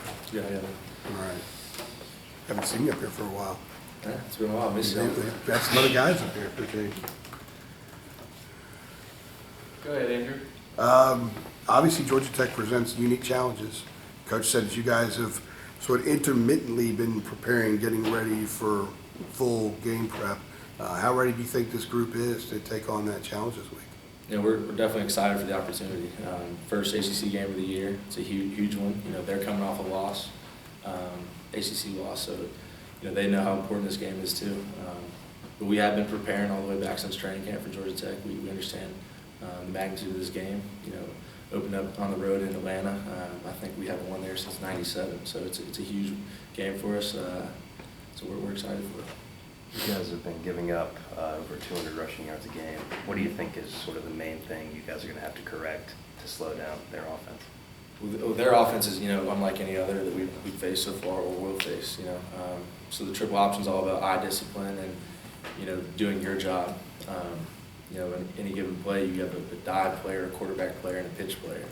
right? Yeah. All right. Haven't seen you up here for a while. Yeah, it's been a while. I miss you. Got some other guys up here, appreciate Go ahead, Andrew. Obviously, Georgia Tech presents unique challenges. Coach said that you guys have sort of intermittently been preparing, getting ready for full game prep. How ready do you think this group is to take on that challenge this week? You know, we're definitely excited for the opportunity. First ACC game of the year. It's a huge one. You know, they're coming off a loss, ACC loss, so you know they know how important this game is too. But we have been preparing all the way back since training camp for Georgia Tech. We understand the magnitude of this game. You know, opened up on the road in Atlanta. I think we haven't won there since '97, so it's a huge game for us. So we're excited for it. You guys have been giving up over 200 rushing yards a game. What do you think is sort of the main thing you guys are going to have to correct to slow down their offense? Well, their offense is, you know, unlike any other that we've faced so far or will face, you know. So the triple option is all about eye discipline and, you know, doing your job. You know, in any given play, you have a dive player, a quarterback player, and a pitch player.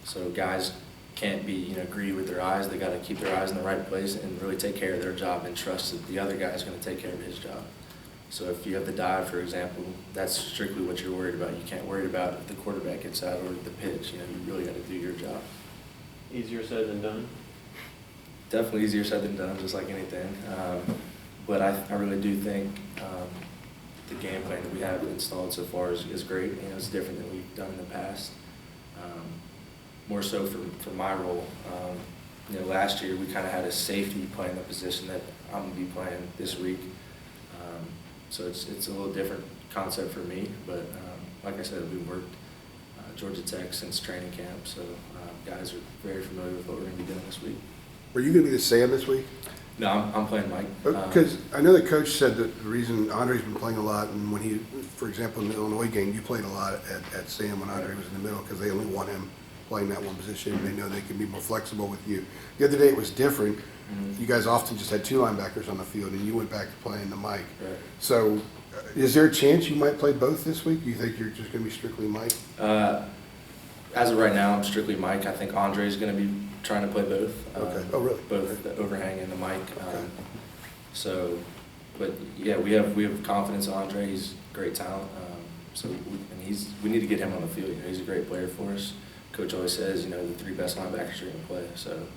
So guys can't be, you know, greedy with their eyes. They got to keep their eyes in the right place and really take care of their job and trust that the other guy is going to take care of his job. So if you have the dive, for example, that's strictly what you're worried about. You can't worry about if the quarterback gets out or the pitch. You know, you really got to do your job. Easier said than done. Definitely easier said than done, just like anything. But I really do think the game plan that we have installed so far is great. You know, it's different than we've done in the past. More so for my role. You know, last year we kind of had a safety playing the position that I'm going to be playing this week. So it's a little different concept for me, but like I said, we've worked Georgia Tech since training camp, so guys are very familiar with what we're going to be doing this week. Were you going to be the Sam this week? No, I'm playing Mike. Because I know the coach said that the reason Andre's been playing a lot, and when he, for example, in the Illinois game, you played a lot at Sam when Andre was in the middle because they only want him playing that one position. They know they can be more flexible with you. The other day it was different. You guys often just had two linebackers on the field, and you went back to playing the Mike. Right. So is there a chance you might play both this week? Do you think you're just going to be strictly Mike? As of right now, I'm strictly Mike. I think Andre's going to be trying to play both. Okay. Oh, really? Both the overhang and the Mike. So, but yeah, we have confidence in Andre. He's great talent. So we need to get him on the field. You know, he's a great player for us. Coach always says, you know, the three best linebackers are going to play. So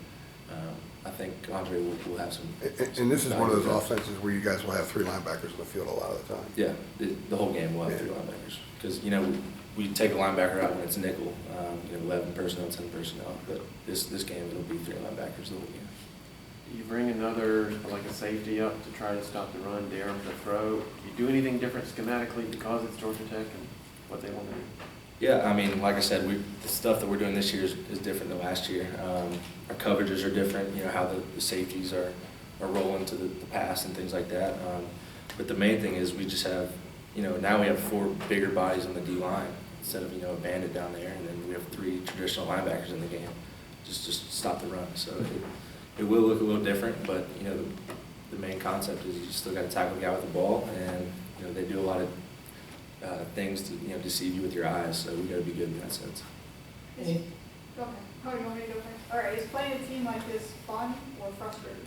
I think Andre will have some. And this is one of those offenses where you guys will have three linebackers on the field a lot of the time. Yeah, the whole game will have three linebackers because, you know, we take a linebacker out when it's nickel, you know, 11 personnel, 10 personnel. But this game it'll be three linebackers the whole game. You bring another, like a safety up to try to stop the run, dare them to throw. Do you do anything different schematically because it's Georgia Tech and what they want to do? Yeah, I mean, like I said, the stuff that we're doing this year is different than last year. Our coverages are different, you know, how the safeties are rolling to the pass and things like that. But the main thing is we just have, you know, now we have four bigger bodies on the D-line instead of, you know, a bandit down there, and then we have three traditional linebackers in the game just to stop the run. So it will look a little different, but, you know, the main concept is you still got to tackle the guy with the ball, and, you know, they do a lot of things to, you know, deceive you with your eyes, so we got to be good in that sense. Okay. Oh, you want me to go first? All right, is playing a team like this fun or frustrating?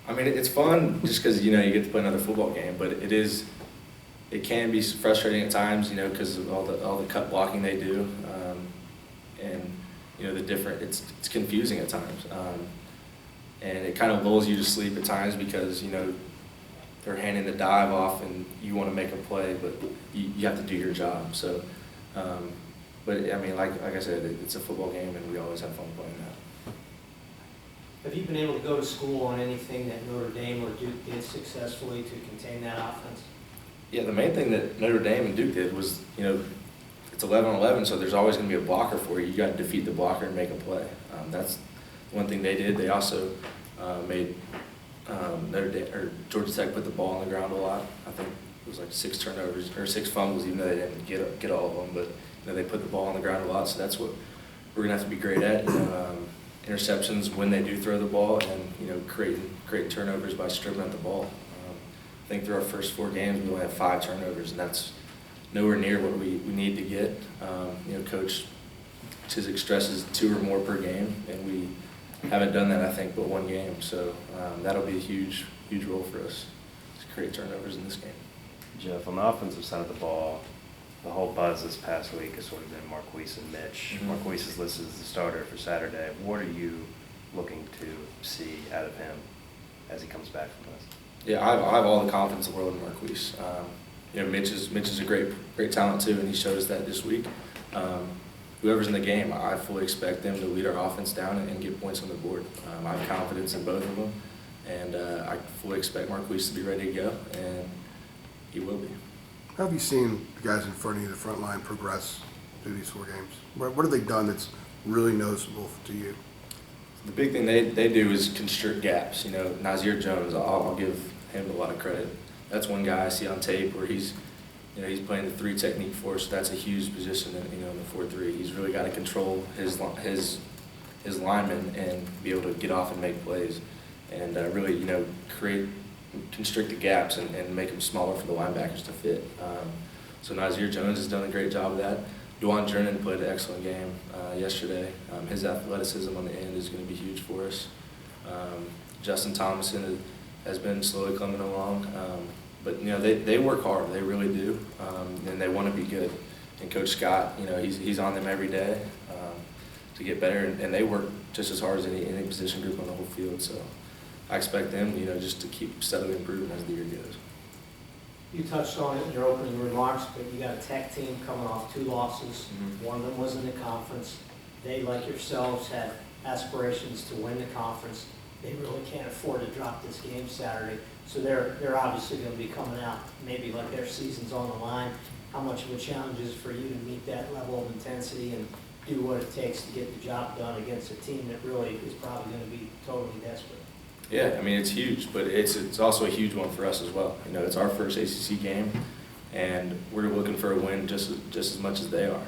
I mean, it's fun just because, you know, you get to play another football game, but it can be frustrating at times, you know, because of all the cut blocking they do, and, you know, it's confusing at times, and it kind of lulls you to sleep at times because, you know, they're handing the dive off and you want to make a play, but you have to do your job. So, but I mean, like I said, it's a football game and we always have fun playing that. Have you been able to go to school on anything that Notre Dame or Duke did successfully to contain that offense? Yeah, the main thing that Notre Dame and Duke did was, you know, it's 11-on-11, so there's always going to be a blocker for you. You got to defeat the blocker and make a play. That's one thing they did. They also made Notre Dame or Georgia Tech put the ball on the ground a lot. I think it was like 6 turnovers or 6 fumbles, even though they didn't get all of them. But, you know, they put the ball on the ground a lot, so that's what we're gonna have to be great at. You know, interceptions when they do throw the ball, and, you know, creating turnovers by stripping out the ball. I think through our first 4 games we only have 5 turnovers, and that's nowhere near what we need to get. You know, Coach Chiswick stresses 2 or more per game, and we haven't done that, I think, but one game. So that'll be a huge role for us to create turnovers in this game. Jeff, on the offensive side of the ball, the whole buzz this past week has sort of been Marquise and Mitch. Mhm. Marquise is listed as the starter for Saturday. What are you looking to see out of him as he comes back from this? Yeah, I have all the confidence in the world in Marquise. Mitch is a great talent too, and he showed us that this week. Whoever's in the game, I fully expect them to lead our offense down and get points on the board. I have confidence in both of them, and I fully expect Marquise to be ready to go, and he will be. How have you seen the guys in front of you, the front line, progress through these 4 games? What have they done that's really noticeable to you? The big thing they do is constrict gaps. Nazir Jones, I'll give him a lot of credit. That's one guy I see on tape where he's playing the 3 technique for us. So that's a huge position in the 4-3. He's really got to control his linemen and be able to get off and make plays, and really constrict the gaps and make them smaller for the linebackers to fit. So Nazir Jones has done a great job of that. Dwan Jernan played an excellent game yesterday. His athleticism on the end is going to be huge for us. Justin Thomason has been slowly coming along. But they work hard, they really do, and they want to be good. And Coach Scott, he's on them every day to get better, and they work just as hard as any position group on the whole field. So I expect them, just to keep steadily improving as the year goes. You touched on it in your opening remarks, but you got a Tech team coming off 2 losses. Mhm. One of them was in the conference. They, like yourselves, had aspirations to win the conference. They really can't afford to drop this game Saturday. So they're obviously going to be coming out maybe like their season's on the line. How much of a challenge is it for you to meet that level of intensity and do what it takes to get the job done against a team that really is probably going to be totally desperate? Yeah, it's huge, but it's also a huge one for us as well. It's our first ACC game, and we're looking for a win just as much as they are.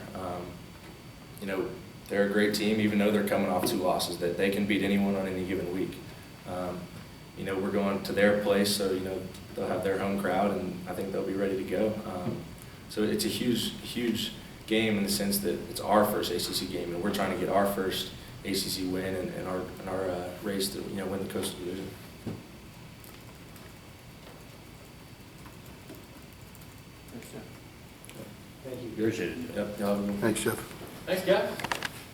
They're a great team, even though they're coming off 2 losses, that they can beat anyone on any given week. We're going to their place, so they'll have their home crowd, and I think they'll be ready to go. So it's a huge game in the sense that it's our first ACC game, and we're trying to get our first ACC win in our race to win the Coastal Division. Thanks, Jeff. Thank you. Appreciate it. Yep. Y'all have a good one. Thanks, Jeff. Thanks, Jeff.